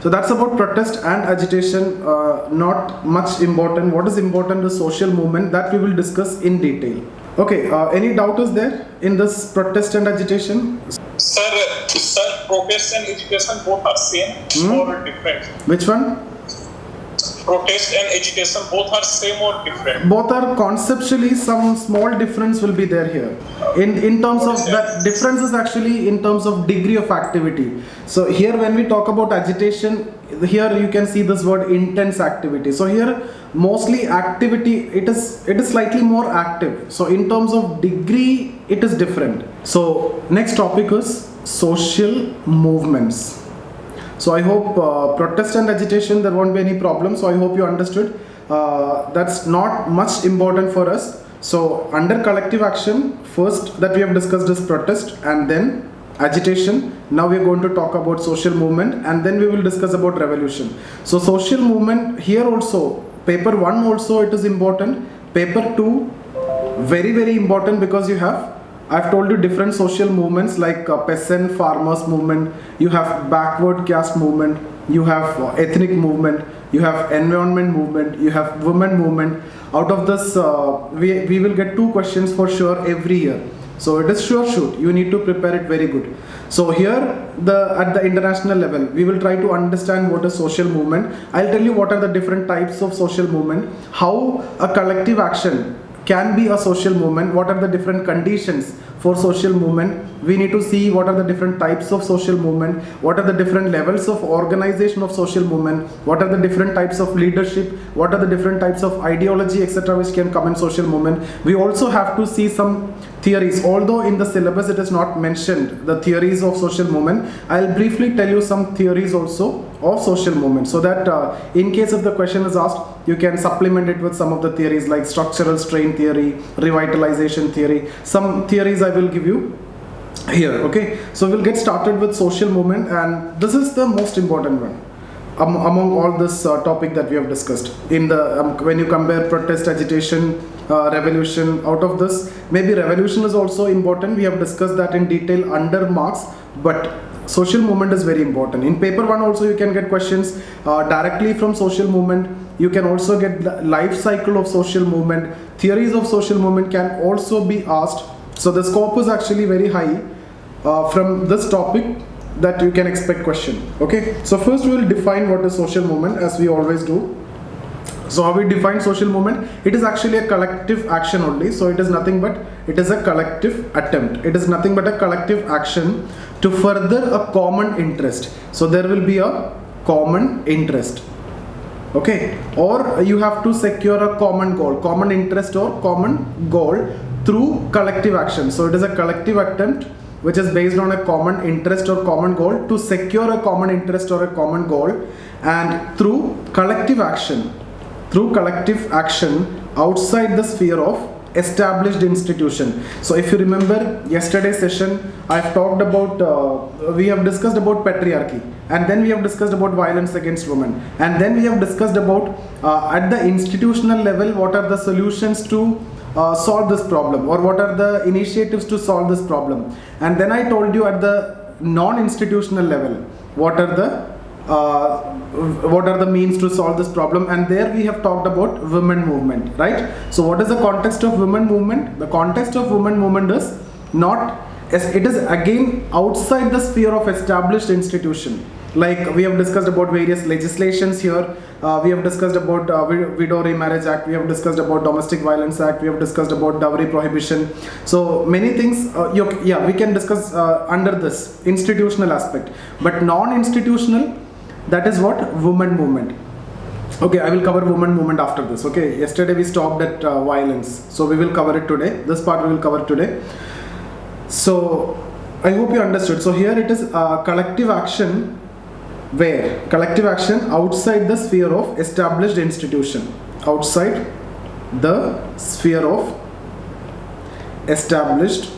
So that's about protest and agitation. Not much important. What is important is social movement, that we will discuss in detail. Okay, any doubt is there in this protest and agitation? Sir, protest and agitation both are same or different? Which one? Protest and agitation both are same or different? Both are conceptually, some small difference will be there here. In terms of that difference is actually in terms of degree of activity. So here when we talk about agitation, here you can see this word intense activity. So here mostly activity, it is slightly more active. So in terms of degree, it is different. So next topic is social movements. So I hope protest and agitation, there won't be any problem. So I hope you understood. That's not much important for us. So under collective action, first that we have discussed is protest and then agitation. Now we are going to talk about social movement and then we will discuss about revolution. So social movement here also, paper 1 also it is important. Paper 2, very, very important because you have, I've told you different social movements like peasant farmers movement, you have backward caste movement, you have ethnic movement, you have environment movement, you have women movement. Out of this, we will get 2 questions for sure every year. So it is sure shoot, you need to prepare it very good. So here at the international level, we will try to understand what is social movement. I'll tell you what are the different types of social movement, how a collective action can be a social movement, what are the different conditions for social movement. We need to see what are the different types of social movement, what are the different levels of organization of social movement, what are the different types of leadership, what are the different types of ideology, etc., which can come in social movement. We also have to see some theories, although in the syllabus it is not mentioned the theories of social movement. I'll briefly tell you some theories also of social movement, so that in case if the question is asked, you can supplement it with some of the theories like structural strain theory, revitalization theory. Some theories I will give you here. Okay, so we'll get started with social movement, and this is the most important one among all this topic that we have discussed. In the when you compare protest, agitation, revolution, out of this maybe revolution is also important. We have discussed that in detail under marks, but social movement is very important. In paper 1 also you can get questions directly from social movement. You can also get the life cycle of social movement. Theories of social movement can also be asked. So the scope is actually very high from this topic that you can expect question. Okay, so first we will define what is social movement, as we always do. So how we define social movement? It is actually a collective action only. So it is nothing but, it is a collective attempt. It is nothing but a collective action to further a common interest. So there will be a common interest. Okay, or you have to secure a common goal, common interest or common goal through collective action. So it is a collective attempt which is based on a common interest or common goal to secure a common interest or a common goal, and through collective action outside the sphere of established institution. So if you remember yesterday's session, I've talked about, we have discussed about patriarchy, and then we have discussed about violence against women, and then we have discussed about at the institutional level what are the solutions to solve this problem, or what are the initiatives to solve this problem. And then I told you at the non-institutional level what are the means to solve this problem, and there we have talked about women movement, right? So what is the context of women movement? The context of women movement is not, it is again outside the sphere of established institution. Like we have discussed about various legislations here. We have discussed about Widow Remarriage Act, we have discussed about Domestic Violence Act, we have discussed about dowry prohibition. So many things, we can discuss under this institutional aspect. But non-institutional, that is what? Women movement. Okay, I will cover women movement after this. Okay, yesterday we stopped at violence, so we will cover it today. This part we will cover today. So I hope you understood. So here it is collective action. Where? Collective action outside the sphere of established institution. Outside the sphere of established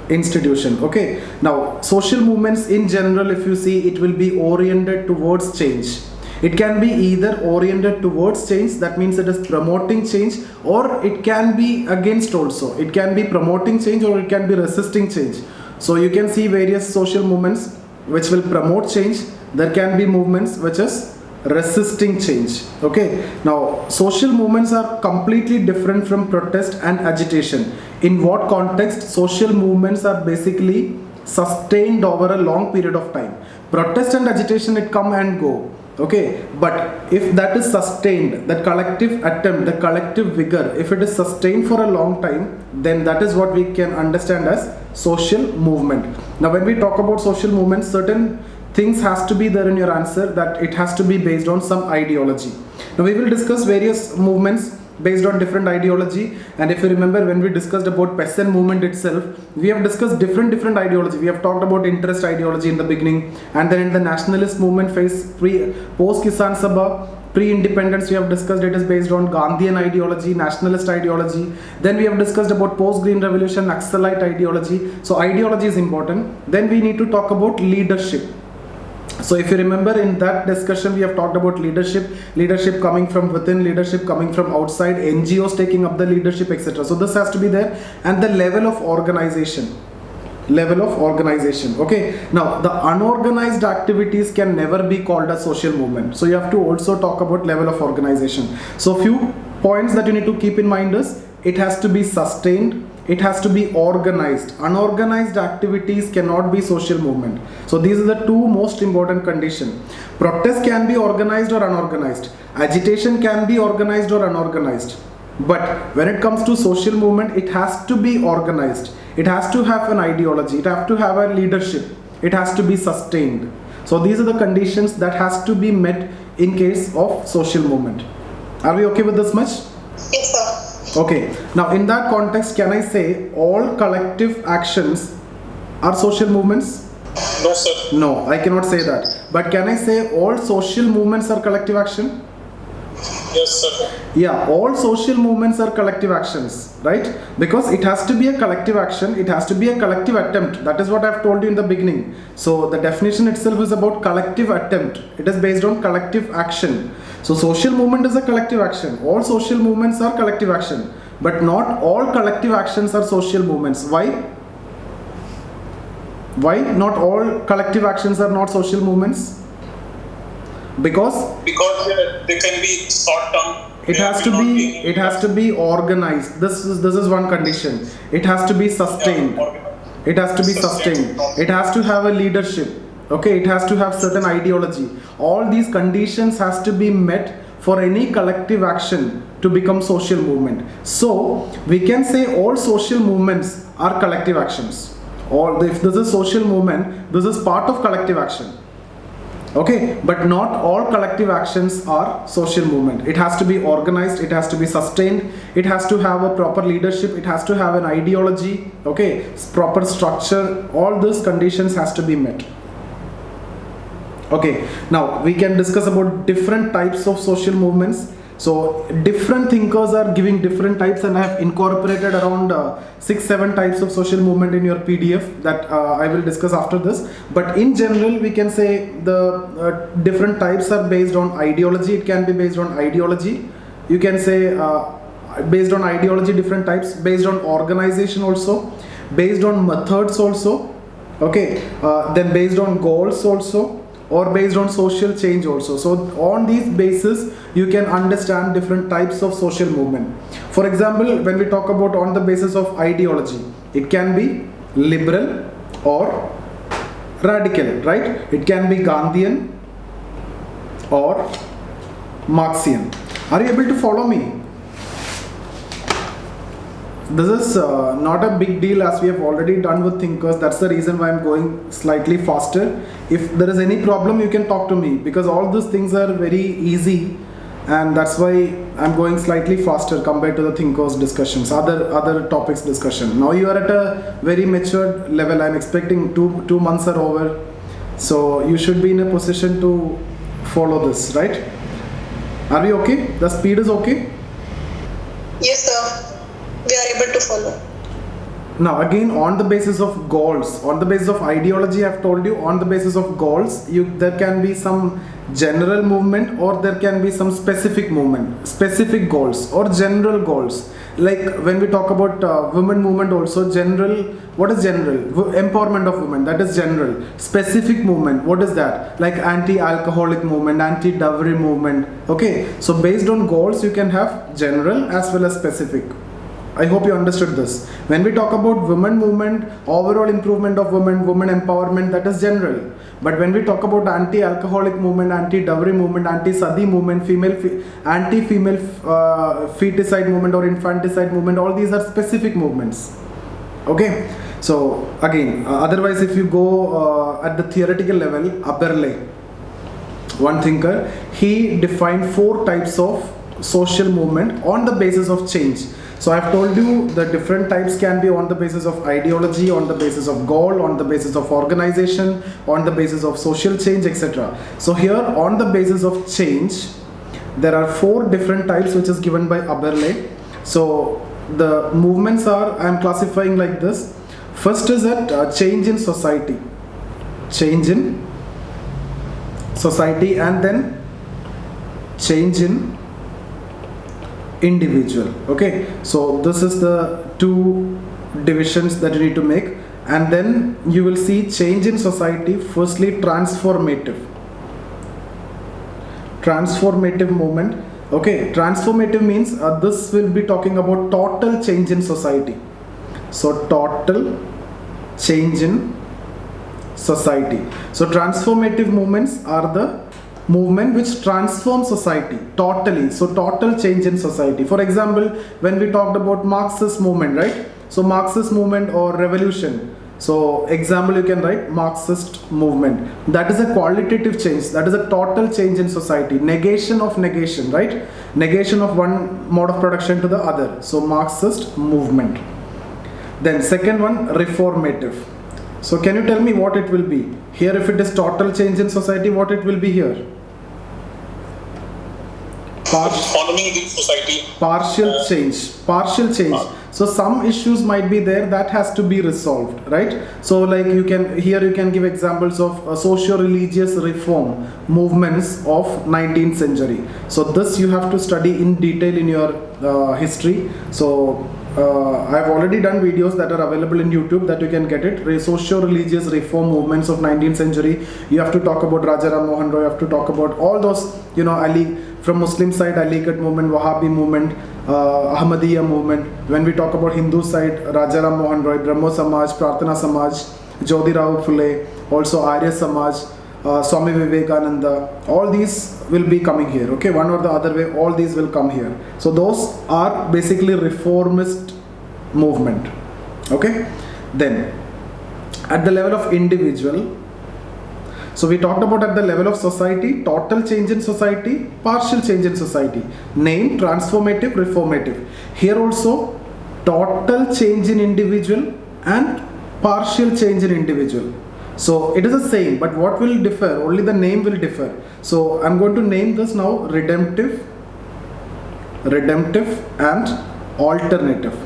institution. Okay. Now, social movements in general, if you see, it will be oriented towards change. It can be either oriented towards change, that means it is promoting change, or it can be against also. It can be promoting change or it can be resisting change. So you can see various social movements which will promote change. There can be movements which is resisting change. Okay, now social movements are completely different from protest and agitation. In what context? Social movements are basically sustained over a long period of time. Protest and agitation, it come and go. Okay, but if that is sustained, that collective attempt, the collective vigor, if it is sustained for a long time, then that is what we can understand as social movement. Now when we talk about social movements, certain things has to be there in your answer, that it has to be based on some ideology. Now we will discuss various movements based on different ideology, and if you remember, when we discussed about peasant movement itself, we have discussed different ideology. We have talked about interest ideology in the beginning, and then in the nationalist movement phase, post Kisan Sabha, pre-independence, we have discussed it is based on Gandhian ideology, nationalist ideology. Then we have discussed about post-green revolution, Naxalite ideology. So ideology is important. Then we need to talk about leadership. So if you remember, in that discussion we have talked about leadership coming from within, leadership coming from outside, NGOs taking up the leadership, etc. So this has to be there, and the level of organization. Okay, now the unorganized activities can never be called a social movement. So you have to also talk about level of organization. So few points that you need to keep in mind is, it has to be sustained, it has to be organized. Unorganized activities cannot be social movement. So these are the two most important conditions. Protest can be organized or unorganized. Agitation can be organized or unorganized. But when it comes to social movement, it has to be organized. It has to have an ideology. It has to have a leadership. It has to be sustained. So these are the conditions that has to be met in case of social movement. Are we okay with this much? Yes, sir. Okay, now in that context, can I say all collective actions are social movements? No, sir. No, I cannot say that. But can I say all social movements are collective action? Yes, sir. Yeah, all social movements are collective actions, right? Because it has to be a collective action, it has to be a collective attempt. That is what I've told you in the beginning. So the definition itself is about collective attempt. It is based on collective action. So social movement is a collective action. All social movements are collective action. But not all collective actions are social movements. Why? Why not all collective actions are not social movements? Because they can be short term. it has to be organized. This is one condition. It has to be sustained. It has to be sustained. It has to have a leadership. Okay, it has to have certain ideology. All these conditions has to be met for any collective action to become social movement. So we can say all social movements are collective actions. If this is social movement, this is part of collective action. Okay, but not all collective actions are social movement. It has to be organized, it has to be sustained, it has to have a proper leadership, it has to have an ideology, okay, proper structure. All these conditions has to be met. Okay, now we can discuss about different types of social movements. So different thinkers are giving different types, and I have incorporated around 6-7 types of social movement in your PDF that I will discuss after this. But in general, we can say the different types are based on ideology. It can be based on ideology. You can say based on ideology, different types, based on organization also, based on methods also, okay, then based on goals also, or based on social change also. So on these basis, you can understand different types of social movement. For example, when we talk about on the basis of ideology, it can be liberal or radical, right? It can be Gandhian or Marxian. Are you able to follow me? This is not a big deal, as we have already done with thinkers. That's the reason why I'm going slightly faster. If there is any problem, you can talk to me, because all these things are very easy, and that's why I'm going slightly faster compared to the thinkers discussions, other topics discussion. Now you are at a very matured level. I'm expecting two months are over, so you should be in a position to follow this, right? Are we okay? The speed is okay? Yes, sir. We are able to follow. Now again, on the basis of goals, on the basis of ideology, I've told you, on the basis of goals, there can be some general movement or there can be some specific movement, specific goals or general goals. Like when we talk about women movement also, general, what is general? Empowerment of women, that is general. Specific movement, what is that? Like anti-alcoholic movement, anti-dowry movement. Okay, so based on goals, you can have general as well as specific. I hope you understood this. When we talk about women movement, overall improvement of women, women empowerment, that is general. But when we talk about anti-alcoholic movement, anti-dowry movement, anti-sati movement, anti-female feticide movement or infanticide movement, all these are specific movements. Okay. So again, otherwise if you go at the theoretical level, Aberle, one thinker, he defined 4 types of social movement on the basis of change. So I've told you the different types can be on the basis of ideology, on the basis of goal, on the basis of organization, on the basis of social change, etc. So here on the basis of change, there are 4 different types which is given by Aberle. So the movements are, I am classifying like this. First is that change in society, change in society, and then change in individual. Okay, so this is the 2 divisions that you need to make, and then you will see change in society. Firstly, transformative movement. Okay, transformative means this will be talking about total change in society. So total change in society. So transformative movements are the movement which transforms society totally. So total change in society. For example, when we talked about Marxist movement, right? So Marxist movement or revolution. So example, you can write Marxist movement. That is a qualitative change. That is a total change in society. Negation of negation, right? Negation of one mode of production to the other. So Marxist movement. Then second one, reformative. So can you tell me what it will be? Here if it is total change in society, what it will be here? Economy in society. Partial change. So some issues might be there that has to be resolved, right? So like you can give examples of socio-religious reform movements of 19th century. So this you have to study in detail in your history. So I've already done videos that are available in YouTube that you can get it. Socio-religious reform movements of 19th century. You have to talk about Raja Ram Mohan Roy. You have to talk about all those, Ali, from Muslim side, Aligarh movement, Wahhabi movement, Ahmadiyya movement. When we talk about Hindu side, Raja Ram Mohan Roy, Brahmo Samaj, Prarthana Samaj, Jyotirao Phule, also Arya Samaj, Swami Vivekananda. All these will be coming here. Okay, one or the other way, all these will come here. So those are basically reformist movement. Okay, then at the level of individual. So we talked about at the level of society, total change in society, partial change in society. Name, transformative, reformative. Here also, total change in individual and partial change in individual. So it is the same, but what will differ? Only the name will differ. So I'm going to name this now redemptive and alternative.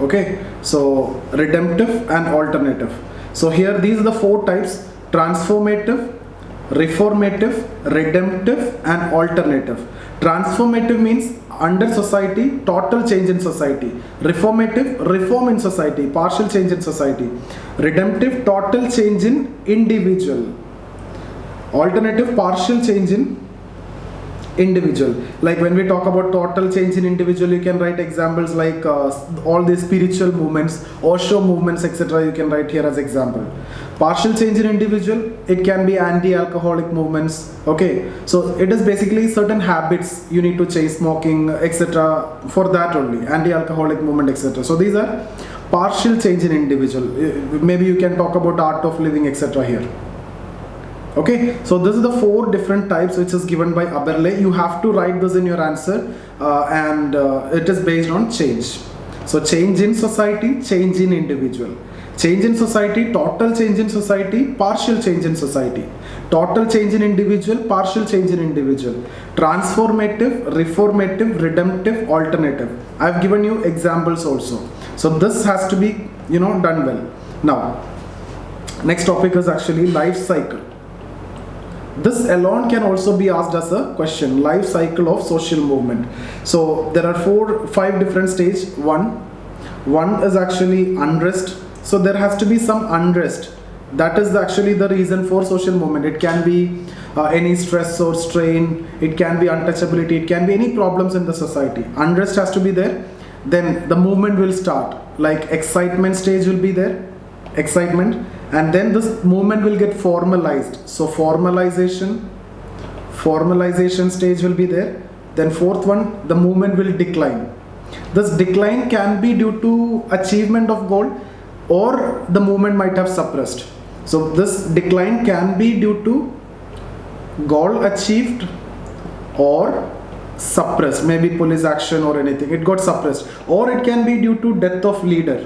Okay, so redemptive and alternative. So here these are the 4 types: transformative, reformative, redemptive and alternative. Transformative means under society, total change in society. Reformative, reform in society, partial change in society. Redemptive, total change in individual. Alternative, partial change in individual. Like when we talk about total change in individual, you can write examples like all these spiritual movements, Osho movements, etc. You can write here as example. Partial change in individual, it can be anti-alcoholic movements. Okay, so it is basically certain habits you need to change, smoking, etc. For that only, anti-alcoholic movement, etc. So these are partial change in individual. Maybe you can talk about art of living, etc. here. Okay, so this is the 4 different types which is given by Aberle. You have to write this in your answer, and it is based on change. So change in society, change in individual. Change in society, total change in society, partial change in society. Total change in individual, partial change in individual. Transformative, reformative, redemptive, alternative. I've given you examples also. So this has to be, done well. Now, next topic is actually life cycle. This alone can also be asked as a question, life cycle of social movement. So there are 5 different stages. One is actually unrest. So there has to be some unrest. That is actually the reason for social movement. It can be any stress or strain, it can be untouchability, it can be any problems in the society. Unrest has to be there. Then the movement will start. Like excitement stage will be there, excitement, and then this movement will get formalized. So formalization stage will be there. Then 4th one, the movement will decline. This decline can be due to achievement of goal, or the movement might have suppressed. So this decline can be due to goal achieved or suppressed, maybe police action or anything, it got suppressed, or it can be due to death of leader.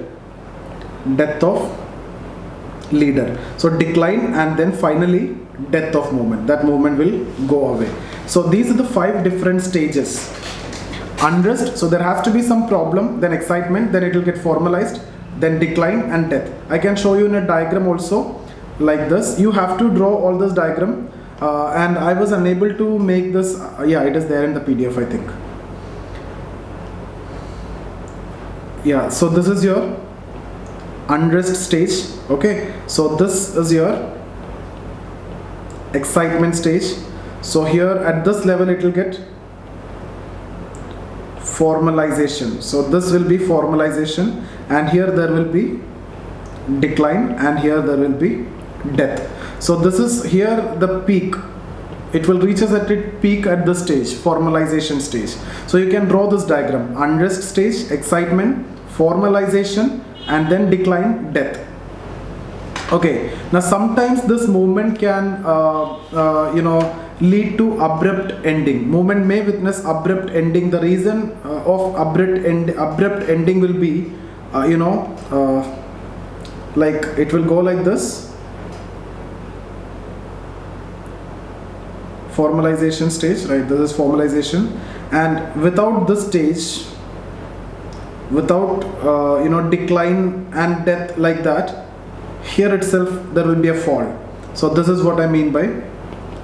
So decline, and then finally death of movement. That movement will go away. So these are the 5 different stages. Unrest, so there has to be some problem, then excitement, then it will get formalized, then decline and death. I can show you in a diagram also like this. You have to draw all this diagram, and I was unable to make this. It is there in the PDF, I think. Yeah, so this is your unrest stage. Okay, so this is your excitement stage. So here at this level it will get formalization. So this will be formalization, and here there will be decline, and here there will be death. So this is here the peak. It will reach us at its peak at this stage, formalization stage. So you can draw this diagram: unrest stage, excitement, formalization, and then decline, death. Okay, now sometimes this movement can lead to abrupt ending. Movement may witness abrupt ending. The reason of abrupt ending will be like it will go like this. Formalization stage, right? This is formalization, and without this stage, without decline and death like that, here itself there will be a fall. So this is what I mean by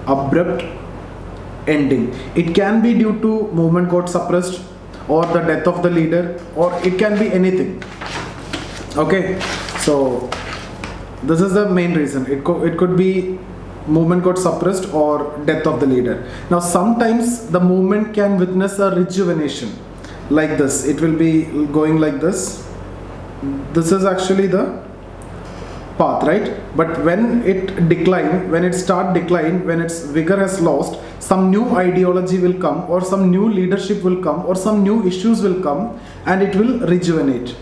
abrupt ending. It can be due to movement got suppressed, or the death of the leader, or it can be anything. Okay, so this is the main reason. It could be movement got suppressed or death of the leader. Now sometimes the movement can witness a rejuvenation like this. It will be going like this. This is actually the path, right? But when it decline, when its vigor has lost, some new ideology will come, or some new leadership will come, or some new issues will come, and it will rejuvenate.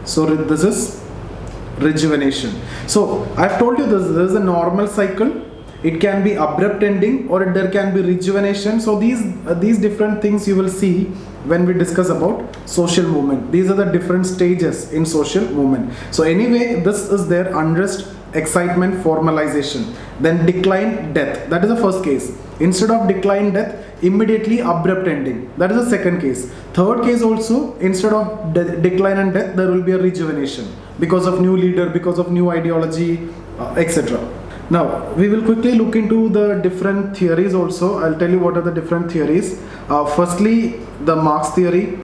So this is rejuvenation. So I've told you this is a normal cycle. It can be abrupt ending, or there can be rejuvenation. So these different things you will see when we discuss about social movement. These are the different stages in social movement. So anyway, this is their unrest, excitement, formalization, then decline, death. That is the first case. Instead of decline, death, immediately abrupt ending. That is the second case. Third case also, instead of decline and death, there will be a rejuvenation because of new leader, because of new ideology, etc. Now we will quickly look into the different theories also. I'll tell you what are the different theories. Firstly, the Marx theory.